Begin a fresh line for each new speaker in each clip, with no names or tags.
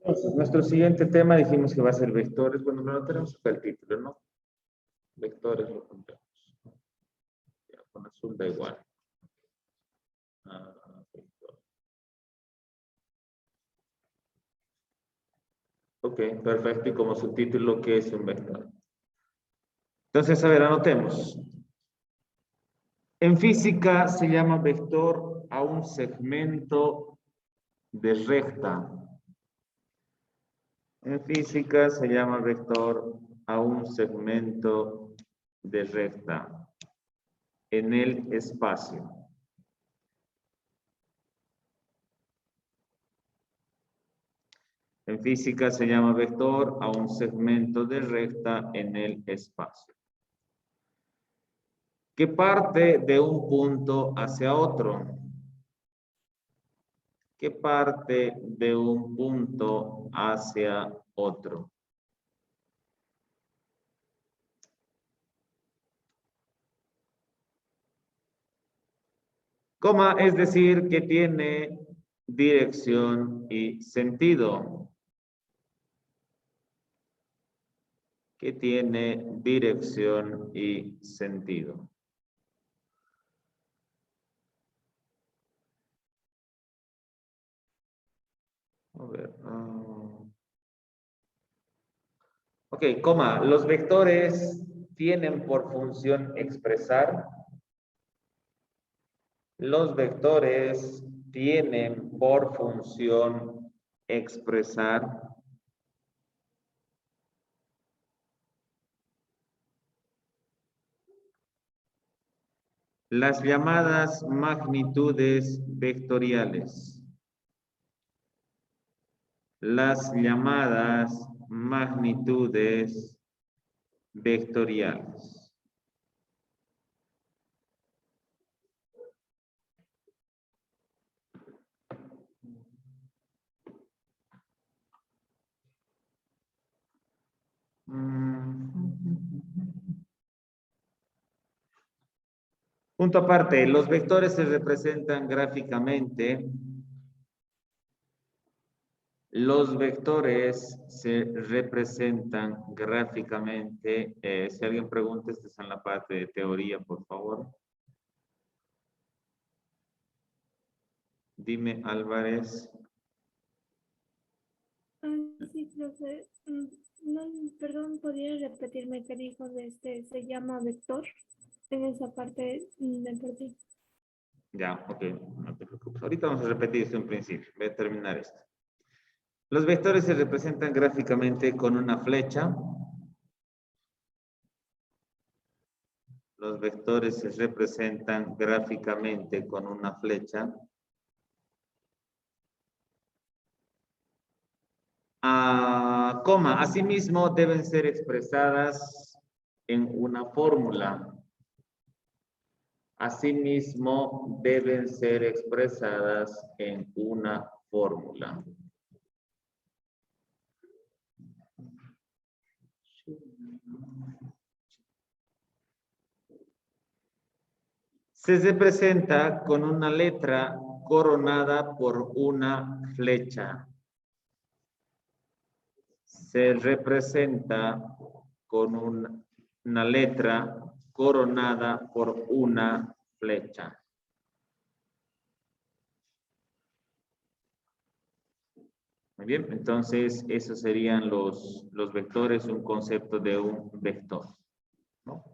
Entonces, nuestro siguiente tema dijimos que va a ser vectores. Bueno, no tenemos acá el título, ¿no? Vectores lo contamos. Ya, con azul da igual. Vector. Ok, perfecto. Y como subtítulo, ¿qué es un vector? Entonces, a ver, anotemos. En física se llama vector a un segmento de recta. En física se llama vector a un segmento de recta en el espacio. En física se llama vector a un segmento de recta en el espacio, que parte de un punto hacia otro. Que parte de un punto hacia otro. Coma, es decir, que tiene dirección y sentido. Que tiene dirección y sentido. A ver. Ok, coma, los vectores tienen por función expresar. Los vectores tienen por función expresar. Las llamadas magnitudes vectoriales. Las llamadas magnitudes vectoriales. Punto aparte, los vectores se representan gráficamente. Los vectores se representan gráficamente. Si alguien pregunta, esta es en la parte de teoría, por favor. Dime, Álvarez.
Sí, profe. No, perdón, ¿podría repetirme qué dijo de este? Se llama vector. En esa parte me perdí.
Ya, ok, no te preocupes. Ahorita vamos a repetir esto en principio. Voy a terminar esto. Los vectores se representan gráficamente con una flecha. Los vectores se representan gráficamente con una flecha. Coma, asimismo deben ser expresadas en una fórmula. Asimismo deben ser expresadas en una fórmula. Se representa con una letra coronada por una flecha. Se representa con una letra coronada por una flecha. Muy bien, entonces esos serían los vectores, un concepto de un vector, ¿no?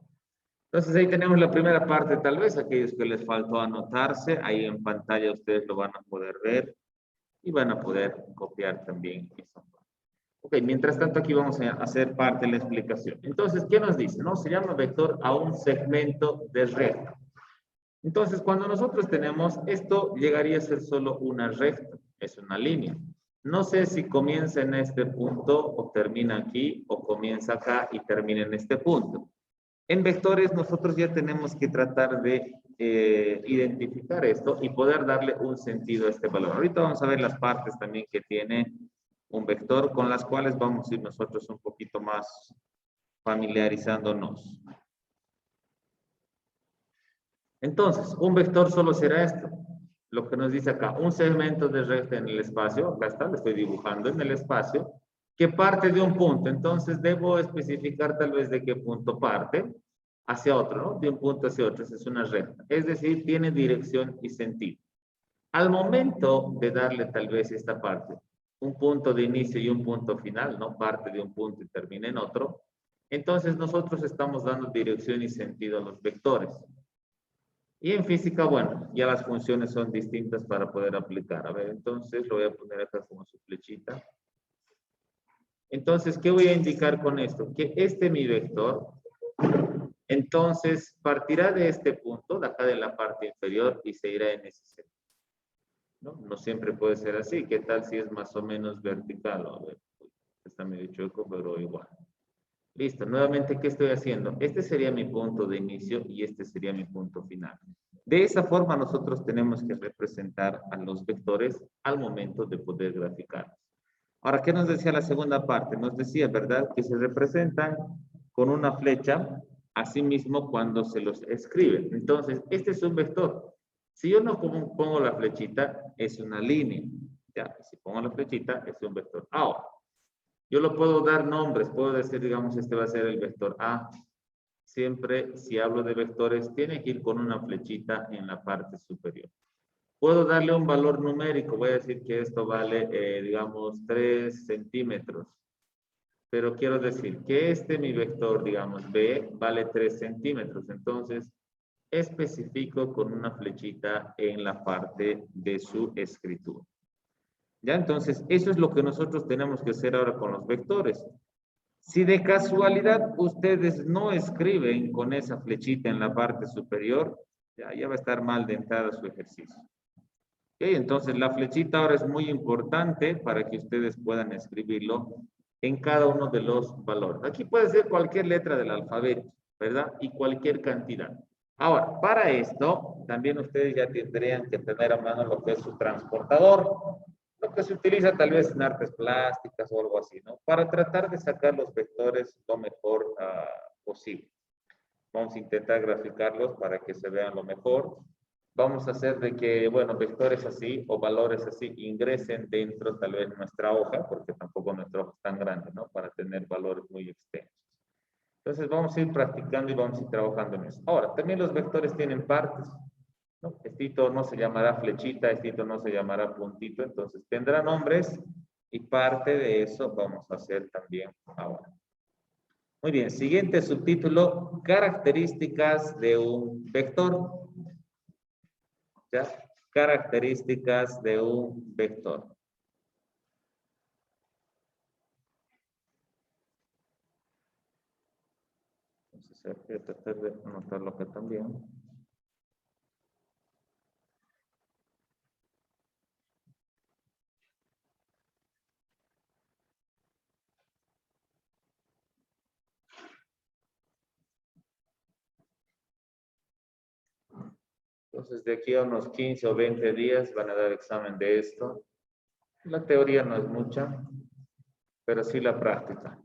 Entonces ahí tenemos la primera parte, tal vez aquellos que les faltó anotarse, ahí en pantalla ustedes lo van a poder ver y van a poder copiar también esa parte. Ok, mientras tanto aquí vamos a hacer parte de la explicación. Entonces, ¿qué nos dice? No, se llama vector a un segmento de recta. Entonces, cuando nosotros tenemos esto, llegaría a ser solo una recta, es una línea. No sé si comienza en este punto o termina aquí o comienza acá y termina en este punto. En vectores nosotros ya tenemos que tratar de identificar esto y poder darle un sentido a este valor. Ahorita vamos a ver las partes también que tiene un vector con las cuales vamos a ir nosotros un poquito más familiarizándonos. Entonces, un vector solo será esto. lo que nos dice acá, un segmento de recta en el espacio, acá está, lo estoy dibujando en el espacio, que parte de un punto. Entonces, debo especificar tal vez de qué punto parte hacia otro, ¿no? De un punto hacia otro, esa es una recta. Es decir, tiene dirección y sentido. Al momento de darle tal vez esta parte, un punto de inicio y un punto final, ¿no? Parte de un punto y termina en otro. Entonces, nosotros estamos dando dirección y sentido a los vectores. Y en física, bueno, ya las funciones son distintas para poder aplicar. A ver, entonces lo voy a poner acá como su flechita. Entonces, ¿qué voy a indicar con esto? Que mi vector, entonces, partirá de este punto, de acá de la parte inferior, y se irá en ese sentido. ¿No? No siempre puede ser así. ¿Qué tal si es más o menos vertical? A ver, está medio chueco, pero igual. Listo, nuevamente, ¿qué estoy haciendo? Este sería mi punto de inicio y este sería mi punto final. De esa forma, nosotros tenemos que representar a los vectores al momento de poder graficarlos. Ahora, ¿qué nos decía la segunda parte? Nos decía, ¿verdad?, que se representan con una flecha, asimismo cuando se los escribe. Entonces, este es un vector. Si yo no pongo la flechita, es una línea. Ya, si pongo la flechita, es un vector. Ahora, yo lo puedo dar nombres, puedo decir, digamos, este va a ser el vector A. Siempre, si hablo de vectores, tiene que ir con una flechita en la parte superior. Puedo darle un valor numérico, voy a decir que esto vale, digamos, 3 centímetros. Pero quiero decir que mi vector, digamos, B, vale 3 centímetros. Entonces, especifico con una flechita en la parte de su escritura. ¿Ya? Entonces, eso es lo que nosotros tenemos que hacer ahora con los vectores. Si de casualidad ustedes no escriben con esa flechita en la parte superior, ya va a estar mal de entrada su ejercicio. ¿Okay? Entonces, la flechita ahora es muy importante para que ustedes puedan escribirlo en cada uno de los valores. Aquí puede ser cualquier letra del alfabeto, ¿verdad? Y cualquier cantidad. Ahora, para esto, también ustedes ya tendrían que tener a mano lo que es su transportador, lo que se utiliza tal vez en artes plásticas o algo así, ¿no? Para tratar de sacar los vectores lo mejor posible. Vamos a intentar graficarlos para que se vean lo mejor. Vamos a hacer de que, bueno, vectores así o valores así ingresen dentro tal vez nuestra hoja, porque tampoco nuestra hoja es tan grande, ¿no? Para tener valores muy extensos. Entonces vamos a ir practicando y vamos a ir trabajando en eso. Ahora, también los vectores tienen partes, ¿no? Estito no se llamará flechita, estito no se llamará puntito, entonces tendrá nombres y parte de eso vamos a hacer también ahora. Muy bien, siguiente subtítulo, características de un vector. ¿Ya? Características de un vector. Entonces, voy a tratar de anotarlo acá también. Entonces, de aquí a unos 15 o 20 días van a dar examen de esto. La teoría no es mucha, pero sí la práctica.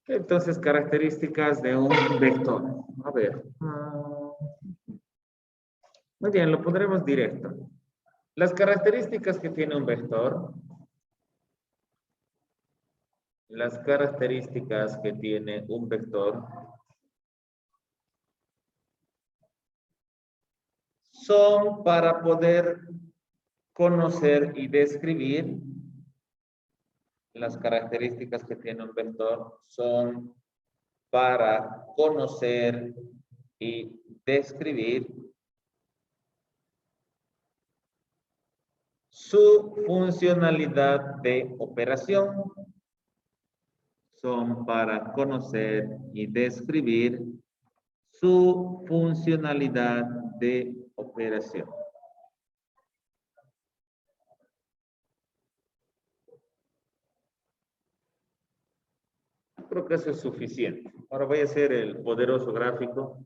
Entonces, características de un vector. A ver. Muy bien, lo pondremos directo. Las características que tiene un vector. Las características que tiene un vector son para poder conocer y describir. Las características que tiene un vector son para conocer y describir su funcionalidad de operación. Son para conocer y describir su funcionalidad de operación. Creo que eso es suficiente. Ahora voy a hacer el poderoso gráfico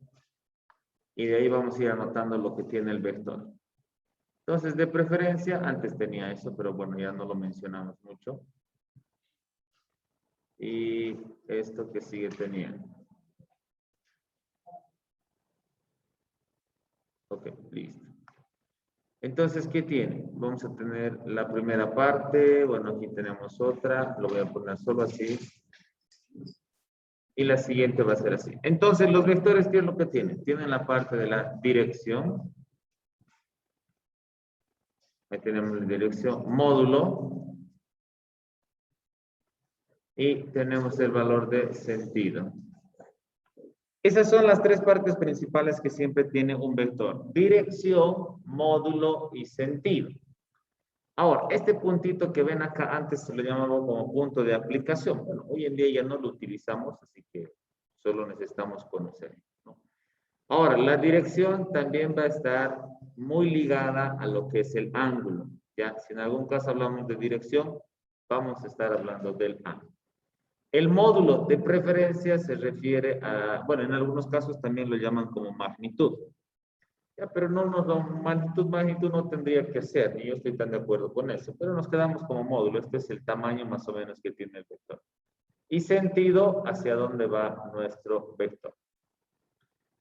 y de ahí vamos a ir anotando lo que tiene el vector. Entonces, de preferencia, antes tenía eso, pero bueno, ya no lo mencionamos mucho. Y esto que sigue teniendo. Ok, listo. Entonces, ¿qué tiene? Vamos a tener la primera parte. Bueno, aquí tenemos otra. Lo voy a poner solo así. Y la siguiente va a ser así. Entonces, los vectores, ¿qué es lo que tienen? Tienen la parte de la dirección. Ahí tenemos la dirección, módulo. Y tenemos el valor de sentido. Esas son las tres partes principales que siempre tiene un vector. Dirección, módulo y sentido. Ahora, este puntito que ven acá, antes se lo llamaba como punto de aplicación. Bueno, hoy en día ya no lo utilizamos, así que solo necesitamos conocerlo, ¿no? Ahora, la dirección también va a estar muy ligada a lo que es el ángulo. Ya, si en algún caso hablamos de dirección, vamos a estar hablando del ángulo. El módulo de preferencia se refiere a, bueno, en algunos casos también lo llaman como magnitud. Ya, pero magnitud no tendría que ser, ni yo estoy tan de acuerdo con eso, pero nos quedamos como módulo. Este es el tamaño más o menos que tiene el vector. Y sentido, hacia dónde va nuestro vector.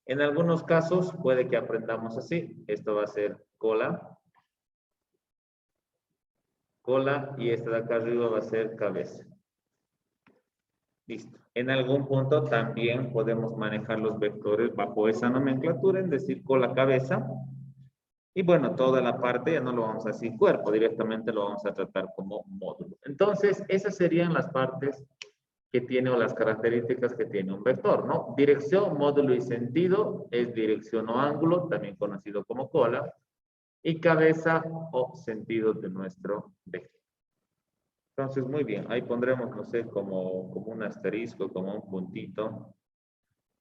En algunos casos puede que aprendamos así. Esto va a ser cola. Cola y esta de acá arriba va a ser cabeza. Listo. En algún punto también podemos manejar los vectores bajo esa nomenclatura, es decir, cola, cabeza. Y bueno, toda la parte ya no lo vamos a decir cuerpo, directamente lo vamos a tratar como módulo. Entonces, esas serían las partes que tiene o las características que tiene un vector, ¿no? Dirección, módulo y sentido es dirección o ángulo, también conocido como cola, y cabeza o sentido de nuestro vector. Entonces, muy bien, ahí pondremos, no sé, como un asterisco, como un puntito.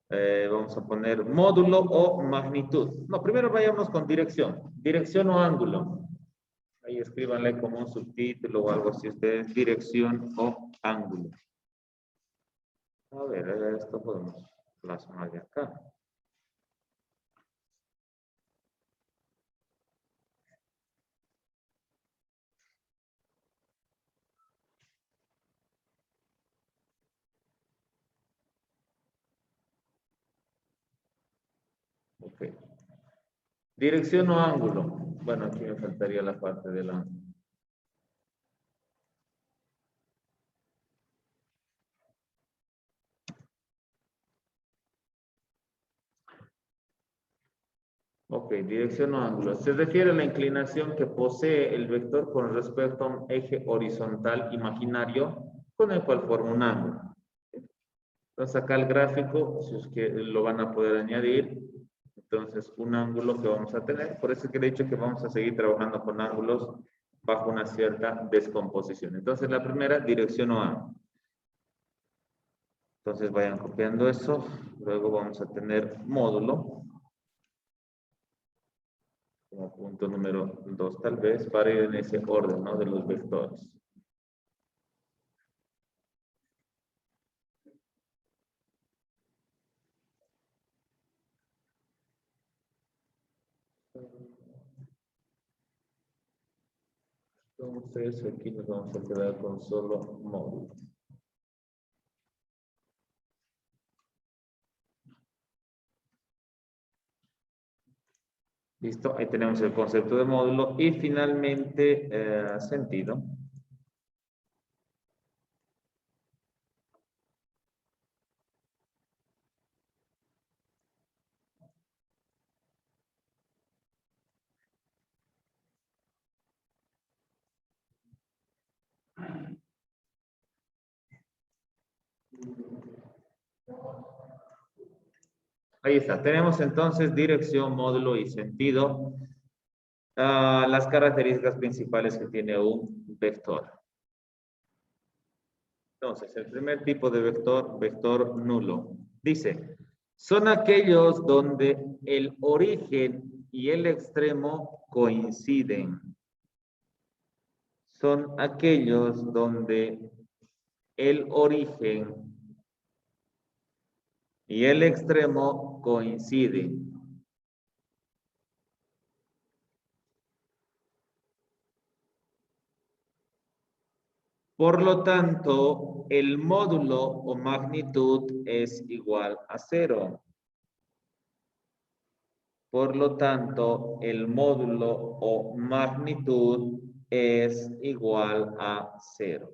Vamos a poner módulo o magnitud. No, primero vayamos con dirección. Dirección o ángulo. Ahí escríbanle como un subtítulo o algo así ustedes. Dirección o ángulo. A ver, esto podemos plasmar de acá. Ok. Dirección o ángulo. Bueno, aquí me faltaría la parte de la... Ok, dirección o ángulo. Se refiere a la inclinación que posee el vector con respecto a un eje horizontal imaginario con el cual forma un ángulo. Entonces acá el gráfico, si es que lo van a poder añadir, entonces un ángulo que vamos a tener. Por eso que he dicho que vamos a seguir trabajando con ángulos bajo una cierta descomposición. Entonces la primera, dirección o ángulo. Entonces vayan copiando eso. Luego vamos a tener módulo. Como punto número 2 tal vez, para ir en ese orden, ¿no? De los vectores. Entonces aquí nos vamos a quedar con solo módulo. Listo, ahí tenemos el concepto de módulo y finalmente sentido. Ahí está, tenemos entonces dirección, módulo y sentido. Las características principales que tiene un vector. Entonces, el primer tipo de vector, vector nulo. Dice, son aquellos donde el origen y el extremo coinciden. Son aquellos donde el origen y el extremo coinciden. Por lo tanto, el módulo o magnitud es igual a 0. Por lo tanto, el módulo o magnitud es igual a 0.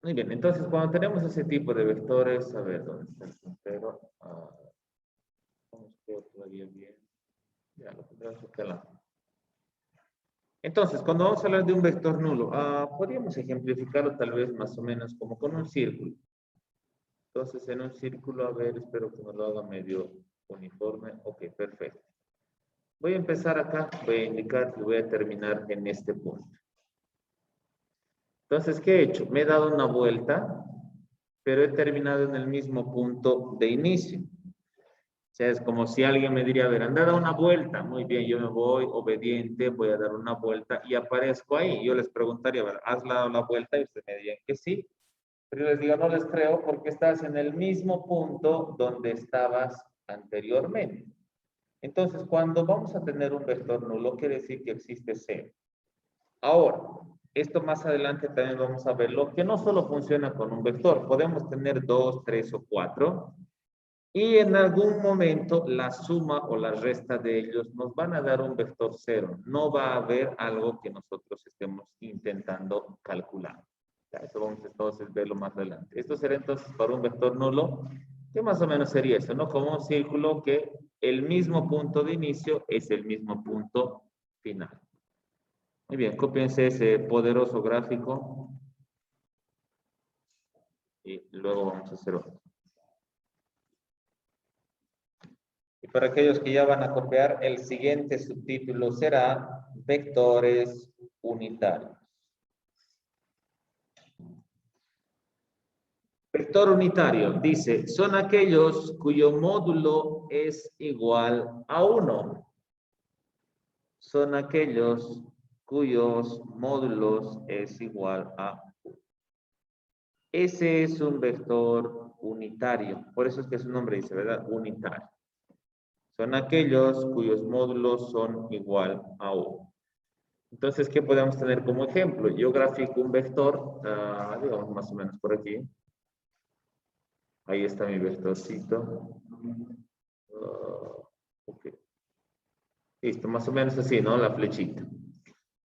Muy bien, entonces cuando tenemos ese tipo de vectores, a ver, ¿dónde está el puntero? Vamos a ver todavía bien. Ya lo tendremos aquí al lado. Entonces, cuando vamos a hablar de un vector nulo, podríamos ejemplificarlo tal vez más o menos como con un círculo. Entonces, en un círculo, a ver, espero que me lo haga medio uniforme. Ok, perfecto. Voy a empezar acá, voy a indicar y voy a terminar en este punto. Entonces, ¿qué he hecho? Me he dado una vuelta, pero he terminado en el mismo punto de inicio. O sea, es como si alguien me diría, a ver, anda a dar una vuelta. Muy bien, yo me voy obediente, voy a dar una vuelta y aparezco ahí. Yo les preguntaría, a ver, ¿has dado la vuelta? Y ustedes me dirían que sí. Pero yo les digo, no les creo porque estás en el mismo punto donde estabas anteriormente. Entonces, cuando vamos a tener un vector nulo, quiere decir que existe cero. Ahora, esto más adelante también vamos a verlo, que no solo funciona con un vector, podemos tener 2, 3 o 4, y en algún momento la suma o la resta de ellos nos van a dar un vector cero. No va a haber algo que nosotros estemos intentando calcular. Ya, eso vamos a entonces verlo más adelante. Esto será entonces para un vector nulo, que más o menos sería eso, ¿no? Como un círculo que el mismo punto de inicio es el mismo punto final. Muy bien, cópiense ese poderoso gráfico y luego vamos a hacer otro. Y para aquellos que ya van a copiar, el siguiente subtítulo será vectores unitarios. Vector unitario dice, son aquellos cuyo módulo es igual a 1. Son aquellos cuyos módulos es igual a 1. Ese es un vector unitario. Por eso es que su nombre dice, ¿verdad? Unitario. Son aquellos cuyos módulos son igual a 1. Entonces, ¿qué podemos tener como ejemplo? Yo grafico un vector, digamos más o menos por aquí. Ahí está mi vectorcito. Ok. Listo, más o menos así, ¿no? La flechita.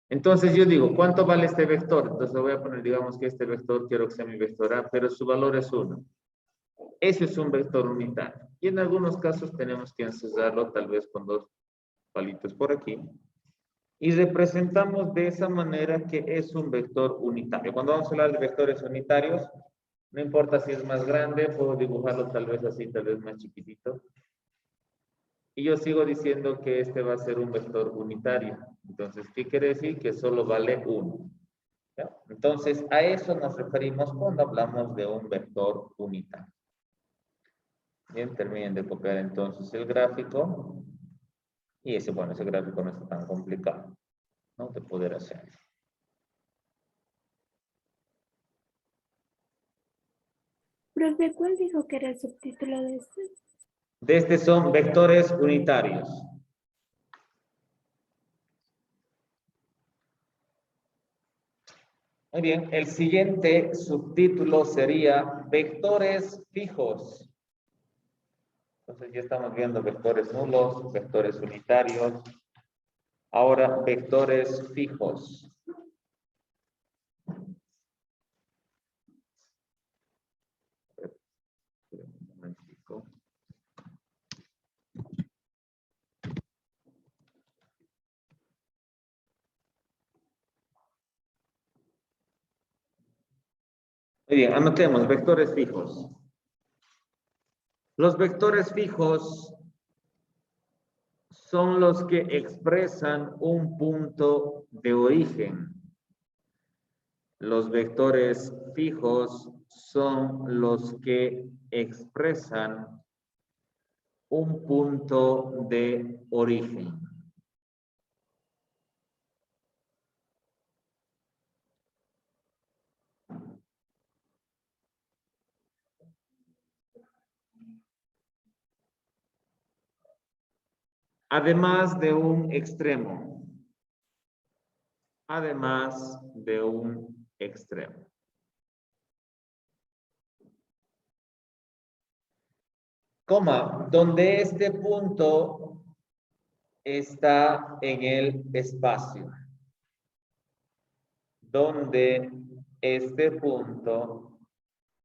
Entonces yo digo, ¿cuánto vale este vector? Entonces le voy a poner, digamos que este vector quiero que sea mi vector A, pero su valor es 1. Ese es un vector unitario. Y en algunos casos tenemos que encerrarlo tal vez con 2 palitos por aquí. Y representamos de esa manera que es un vector unitario. Cuando vamos a hablar de vectores unitarios, no importa si es más grande, puedo dibujarlo tal vez así, tal vez más chiquitito. Y yo sigo diciendo que este va a ser un vector unitario. Entonces, ¿qué quiere decir? Que solo vale 1. ¿Ya? Entonces, a eso nos referimos cuando hablamos de un vector unitario. Bien, terminen de copiar entonces el gráfico. Y ese, bueno, ese gráfico no está tan complicado, ¿no? De poder hacer.
Profe, ¿cuál dijo que era el subtítulo de este?
De este son vectores unitarios. Muy bien, el siguiente subtítulo sería vectores fijos. Entonces ya estamos viendo vectores nulos, vectores unitarios. Ahora vectores fijos. Un momentico. Muy bien, anotemos vectores fijos. Los vectores fijos son los que expresan un punto de origen. Los vectores fijos son los que expresan un punto de origen. Además de un extremo. Además de un extremo. coma, donde este punto está en el espacio. Donde este punto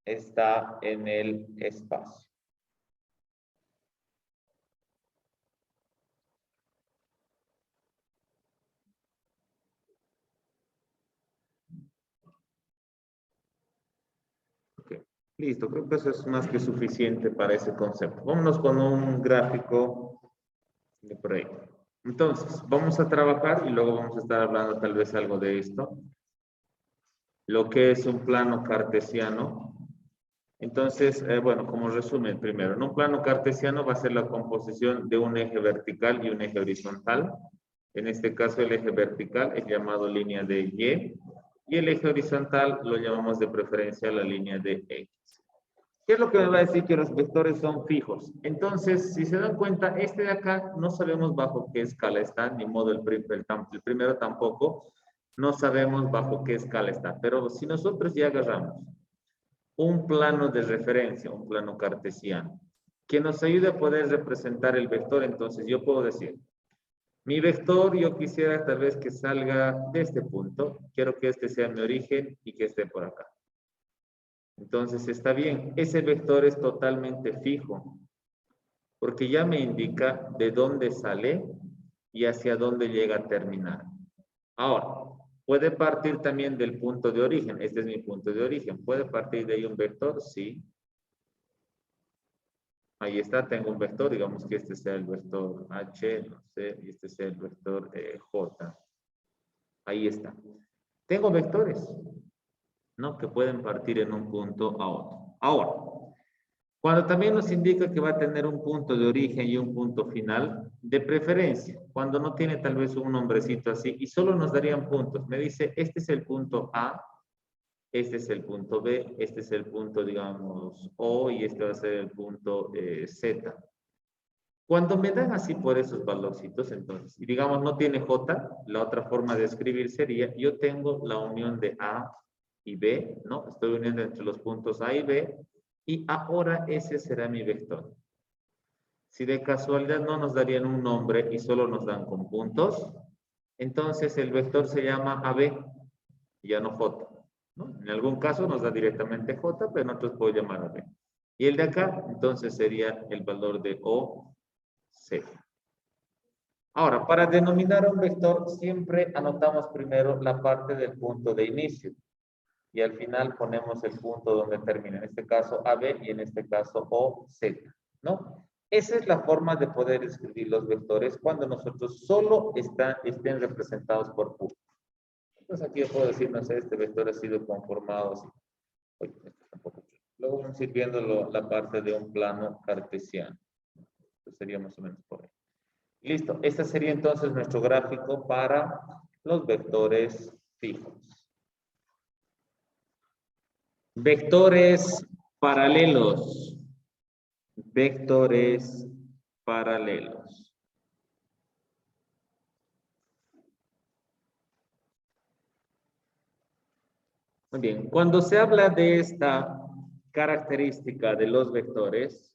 está en el espacio. Okay. Listo, creo que eso es más que suficiente para ese concepto. Vámonos con un gráfico de por ahí. Entonces, vamos a trabajar y luego vamos a estar hablando tal vez algo de esto. Lo que es un plano cartesiano. Entonces, bueno, como resumen primero, en un plano cartesiano va a ser la composición de un eje vertical y un eje horizontal. En este caso, el eje vertical es llamado línea de y el eje horizontal lo llamamos de preferencia la línea de X. ¿Qué es lo que me va a decir? Que los vectores son fijos. Entonces, si se dan cuenta, este de acá no sabemos bajo qué escala está, ni modo el primero tampoco, no sabemos bajo qué escala está. Pero si nosotros ya agarramos un plano de referencia, un plano cartesiano, que nos ayude a poder representar el vector, entonces yo puedo decir, mi vector yo quisiera tal vez que salga de este punto, quiero que este sea mi origen y que esté por acá. Entonces está bien, ese vector es totalmente fijo, porque ya me indica de dónde sale y hacia dónde llega a terminar. Ahora, puede partir también del punto de origen, este es mi punto de origen, ¿puede partir de ahí un vector? Sí. Ahí está, tengo un vector, digamos que este sea el vector H, no sé, y este sea el vector J. Ahí está. Tengo vectores, ¿no? Que pueden partir en un punto a otro. Ahora, cuando también nos indica que va a tener un punto de origen y un punto final, de preferencia, cuando no tiene tal vez un nombrecito así y solo nos darían puntos. Me dice, este es el punto A, este es el punto B, este es el punto, digamos, O y este va a ser el punto Z. Cuando me dan así por esos valorcitos, entonces, y digamos no tiene J, la otra forma de escribir sería, yo tengo la unión de A y B, ¿no? Estoy uniendo entre los puntos A y B, y ahora ese será mi vector. Si de casualidad no nos darían un nombre y solo nos dan con puntos, entonces el vector se llama AB, ya no J, ¿no? En algún caso nos da directamente J, pero en otros puedo llamar AB. Y el de acá, entonces sería el valor de O, Z. Ahora, para denominar un vector, siempre anotamos primero la parte del punto de inicio. Y al final ponemos el punto donde termina. En este caso AB y en este caso OZ, ¿no? Esa es la forma de poder escribir los vectores cuando nosotros solo estén representados por puntos. Entonces aquí yo puedo decir, no sé, este vector ha sido conformado así. Oye, esto está un poco chulo. Luego vamos a ir viendo la parte de un plano cartesiano. Esto sería más o menos por ahí. Listo, este sería entonces nuestro gráfico para los vectores fijos. Vectores paralelos. Vectores paralelos. Muy bien, cuando se habla de esta característica de los vectores,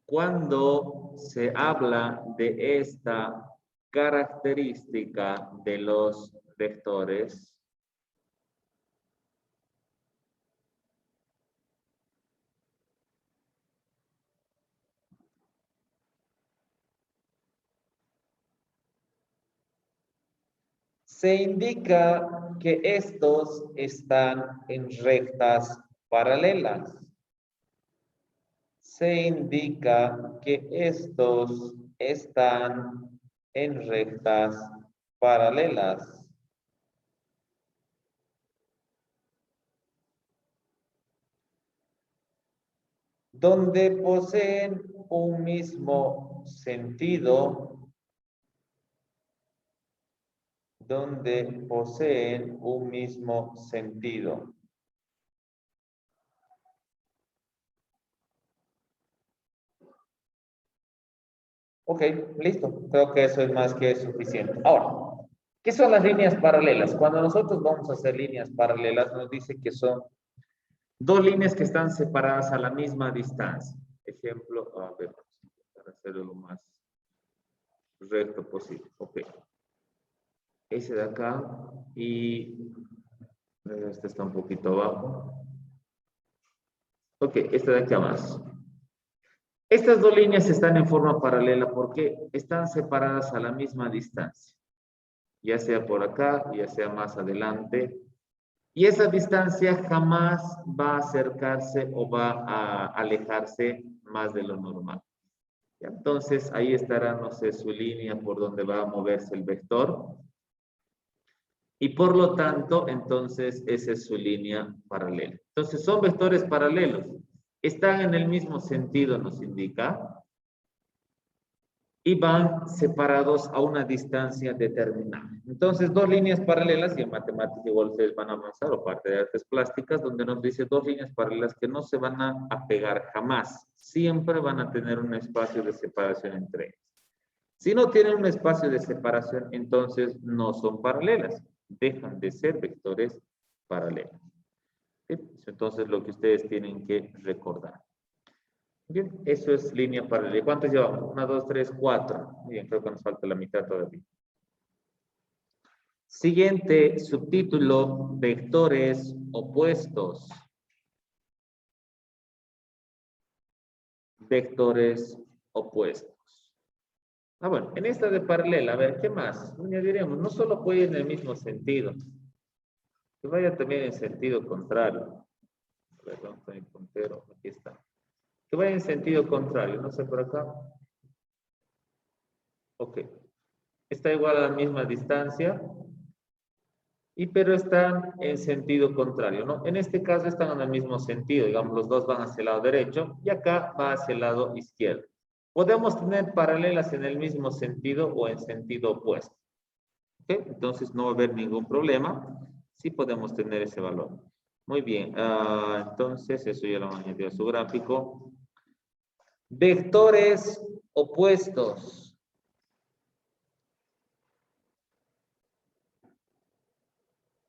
cuando se habla de esta característica de los vectores, se indica que estos están en rectas paralelas. Se indica que estos están en rectas paralelas. Donde poseen un mismo sentido, donde poseen un mismo sentido. Ok, listo. Creo que eso es más que suficiente. Ahora, ¿qué son las líneas paralelas? Cuando nosotros vamos a hacer líneas paralelas, nos dice que son Dos líneas que están separadas a la misma distancia. Ejemplo, a ver, para hacerlo lo más recto posible. Ok. Ese de acá y este está un poquito abajo. Ok, este de aquí abajo. Estas dos líneas están en forma paralela porque están separadas a la misma distancia. Ya sea por acá, ya sea más adelante. Y esa distancia jamás va a acercarse o va a alejarse más de lo normal. Entonces, ahí estará, no sé, su línea por donde va a moverse el vector. Y por lo tanto, entonces, esa es su línea paralela. Entonces, son vectores paralelos. Están en el mismo sentido, nos indica. Y van separados a una distancia determinada. Entonces, dos líneas paralelas, y en matemática igual ustedes van a avanzar, o parte de artes plásticas, donde nos dice dos líneas paralelas que no se van a pegar jamás. Siempre van a tener un espacio de separación entre ellas. Si no tienen un espacio de separación, entonces no son paralelas. Dejan de ser vectores paralelos. ¿Sí? Entonces, lo que ustedes tienen que recordar. Bien, eso es línea paralela. ¿Cuántos llevamos? 1, 2, 3, 4. Bien, creo que nos falta la mitad todavía. Siguiente subtítulo, vectores opuestos. Vectores opuestos. Bueno, en esta de paralela, a ver, ¿qué más? Añadiremos, no solo puede ir en el mismo sentido, que vaya también en sentido contrario. A ver, vamos a poner puntero, aquí está. Que vaya en sentido contrario, no sé por acá. Ok. Está igual a la misma distancia, pero están en sentido contrario, ¿no? En este caso están en el mismo sentido, digamos, los dos van hacia el lado derecho y acá va hacia el lado izquierdo. Podemos tener paralelas en el mismo sentido o en sentido opuesto. ¿Ok? Entonces no va a haber ningún problema. Sí podemos tener ese valor. Muy bien. Entonces eso ya lo han añadido a su gráfico. Vectores opuestos.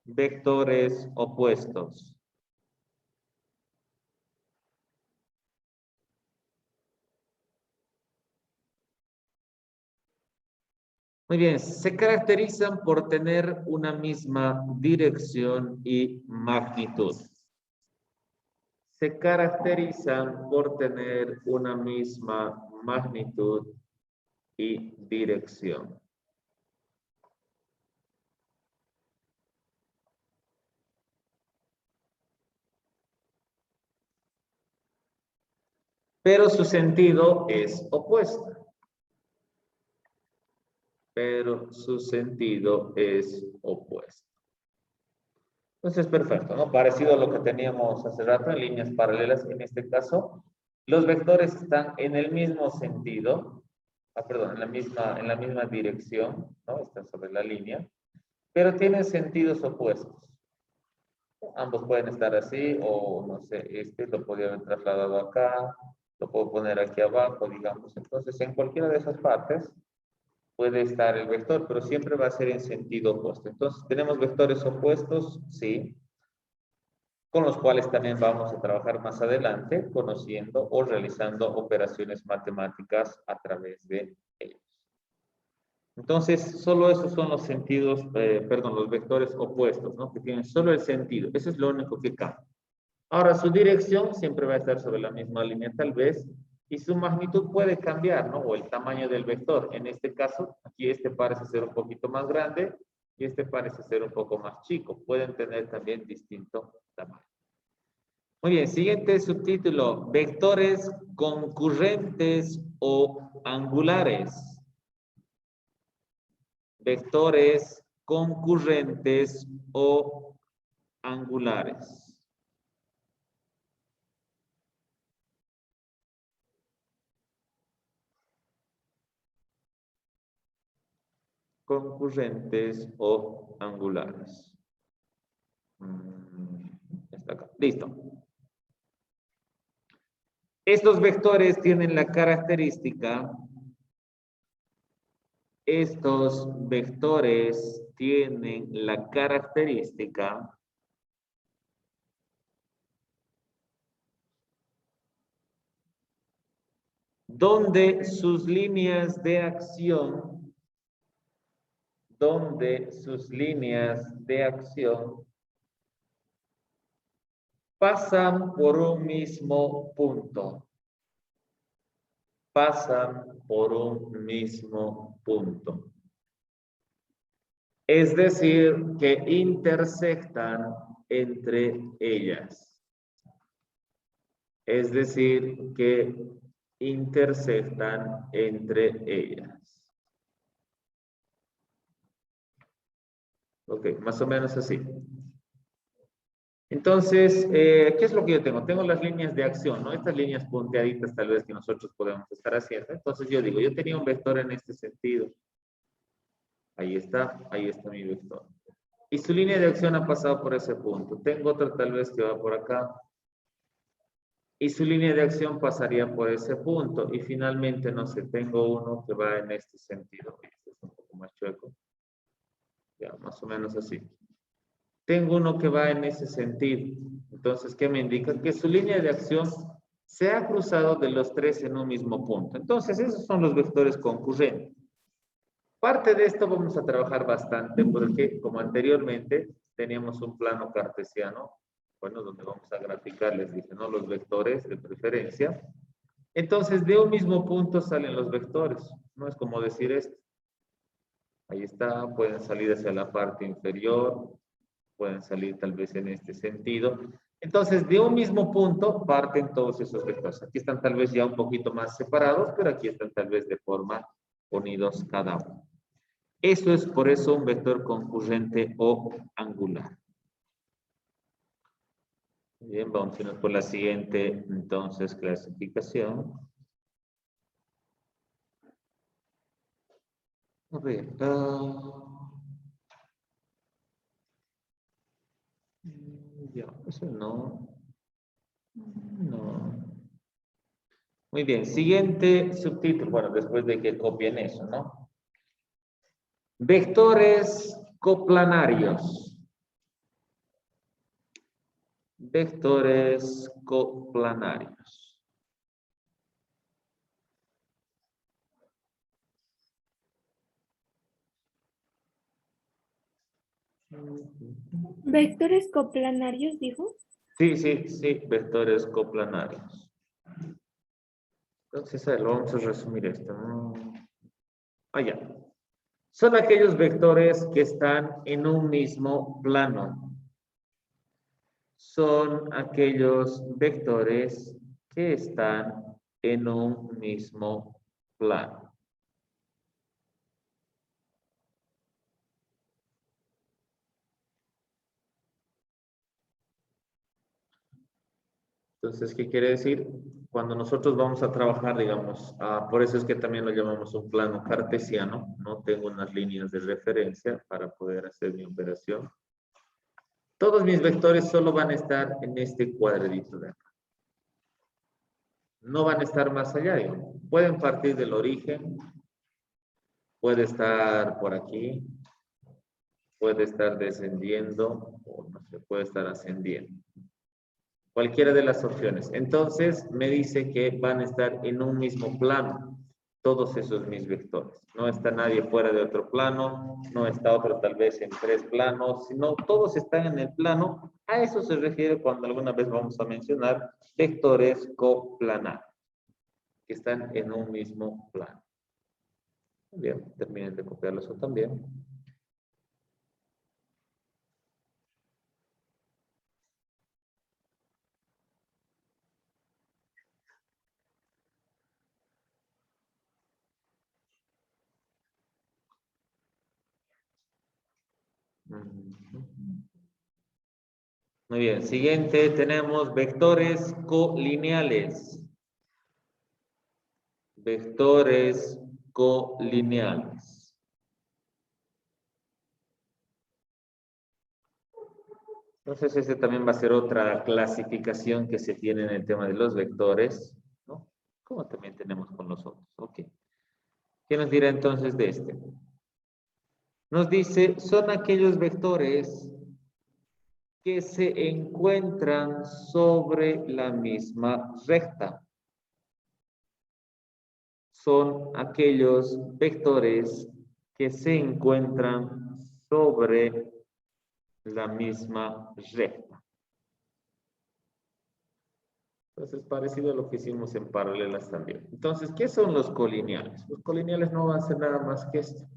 Vectores opuestos. Muy bien, se caracterizan por tener una misma dirección y magnitud. Se caracterizan por tener una misma magnitud y dirección. Pero su sentido es opuesto. Pero su sentido es opuesto. Entonces, perfecto, ¿no? Parecido a lo que teníamos hace rato en líneas paralelas, en este caso, los vectores están en el mismo sentido, perdón, en la misma dirección, ¿no? Están sobre la línea, pero tienen sentidos opuestos. Ambos pueden estar así, o no sé, este lo podría haber trasladado acá, lo puedo poner aquí abajo, digamos. Entonces, en cualquiera de esas partes puede estar el vector, pero siempre va a ser en sentido opuesto. Entonces, ¿tenemos vectores opuestos? Sí. Con los cuales también vamos a trabajar más adelante, conociendo o realizando operaciones matemáticas a través de ellos. Entonces, solo esos son los sentidos, los vectores opuestos, ¿no? Que tienen solo el sentido. Eso es lo único que cambia. Ahora, su dirección siempre va a estar sobre la misma línea, tal vez, y su magnitud puede cambiar, ¿no? O el tamaño del vector. En este caso, aquí este parece ser un poquito más grande y este parece ser un poco más chico. Pueden tener también distinto tamaño. Muy bien, siguiente subtítulo, vectores concurrentes o angulares. Vectores concurrentes o angulares. Concurrentes o angulares. Está acá. Listo. Estos vectores tienen la característica, donde sus líneas de acción, pasan por un mismo punto. Pasan por un mismo punto. Es decir, que intersectan entre ellas. Es decir, que intersectan entre ellas. Ok, más o menos así. Entonces, ¿qué es lo que yo tengo? Tengo las líneas de acción, ¿no? Estas líneas punteaditas tal vez que nosotros podemos estar haciendo. Entonces yo digo, yo tenía un vector en este sentido. Ahí está mi vector. Y su línea de acción ha pasado por ese punto. Tengo otra tal vez que va por acá. Y su línea de acción pasaría por ese punto. Y finalmente, no sé, tengo uno que va en este sentido. Este es un poco más chueco. Ya, más o menos así. Tengo uno que va en ese sentido. Entonces, ¿qué me indica? Que su línea de acción se ha cruzado de los tres en un mismo punto. Entonces, esos son los vectores concurrentes. Parte de esto vamos a trabajar bastante porque, como anteriormente, teníamos un plano cartesiano, bueno, donde vamos a graficar, les dije, ¿no? Los vectores de preferencia. Entonces, de un mismo punto salen los vectores. No es como decir esto. Ahí está, pueden salir hacia la parte inferior, pueden salir tal vez en este sentido. Entonces, de un mismo punto parten todos esos vectores. Aquí están tal vez ya un poquito más separados, pero aquí están tal vez de forma unidos cada uno. Eso es por eso un vector concurrente o angular. Bien, vamos a irnos por la siguiente, entonces, clasificación. A ver. Ya, eso no. No. Muy bien, siguiente subtítulo. Bueno, después de que copien eso, ¿no? Vectores coplanarios. Vectores coplanarios.
¿Vectores coplanarios, dijo?
Sí, sí, sí, vectores coplanarios. Entonces, a ver, vamos a resumir esto. Ya. Son aquellos vectores que están en un mismo plano. Son aquellos vectores que están en un mismo plano. Entonces, ¿qué quiere decir? Cuando nosotros vamos a trabajar, digamos, por eso es que también lo llamamos un plano cartesiano, no tengo unas líneas de referencia para poder hacer mi operación. Todos mis vectores solo van a estar en este cuadradito de acá. No van a estar más allá, digamos. Pueden partir del origen, puede estar por aquí, puede estar descendiendo, o no sé, puede estar ascendiendo. Cualquiera de las opciones. Entonces, me dice que van a estar en un mismo plano todos esos mis vectores. No está nadie fuera de otro plano, no está otro tal vez en tres planos, sino todos están en el plano. A eso se refiere cuando alguna vez vamos a mencionar vectores coplanarios, que están en un mismo plano. Bien, terminen de copiarlo eso también. Muy bien, siguiente tenemos vectores colineales. Vectores colineales. Entonces, este también va a ser otra clasificación que se tiene en el tema de los vectores, ¿no? Como también tenemos con los otros. Ok. ¿Qué nos dirá entonces de este? Nos dice, son aquellos vectores que se encuentran sobre la misma recta. son aquellos vectores que se encuentran sobre la misma recta. Entonces, parecido a lo que hicimos en paralelas también. Entonces, ¿qué son los colineales? Los colineales no van a ser nada más que esto.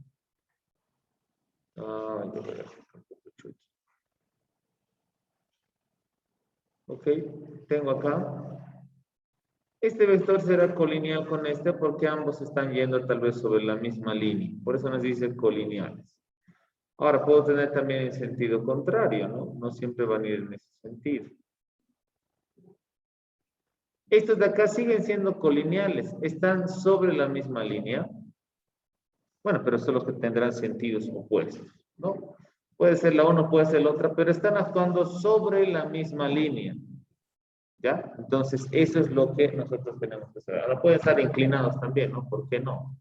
Ok, tengo acá. Este vector será colineal con este porque ambos están yendo tal vez sobre la misma línea. Por eso nos dice colineales. Ahora, puedo tener también en sentido contrario, ¿no? No siempre van a ir en ese sentido. Estos de acá siguen siendo colineales. Están sobre la misma línea. Bueno, pero son los que tendrán sentidos opuestos, ¿no? Puede ser la una, puede ser la otra, pero están actuando sobre la misma línea. ¿Ya? Entonces, eso es lo que nosotros tenemos que hacer. Ahora pueden estar inclinados también, ¿no? ¿Por qué no?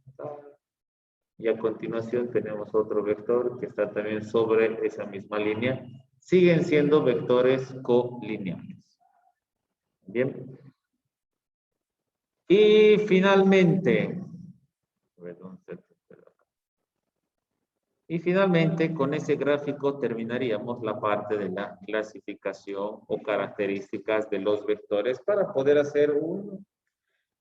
Y a continuación tenemos otro vector que está también sobre esa misma línea. Siguen siendo vectores colineales. Bien. Y finalmente, con ese gráfico terminaríamos la parte de la clasificación o características de los vectores para poder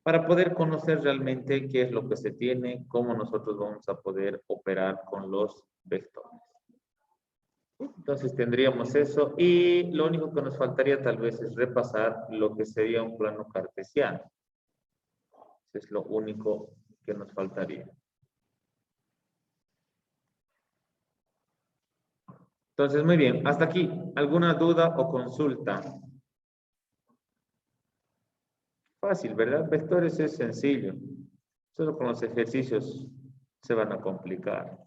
para poder conocer realmente qué es lo que se tiene, cómo nosotros vamos a poder operar con los vectores. Entonces tendríamos eso y lo único que nos faltaría tal vez es repasar lo que sería un plano cartesiano. Eso es lo único que nos faltaría. Entonces, muy bien. Hasta aquí. ¿Alguna duda o consulta? Fácil, ¿verdad? Vectores es sencillo. Solo con los ejercicios se van a complicar.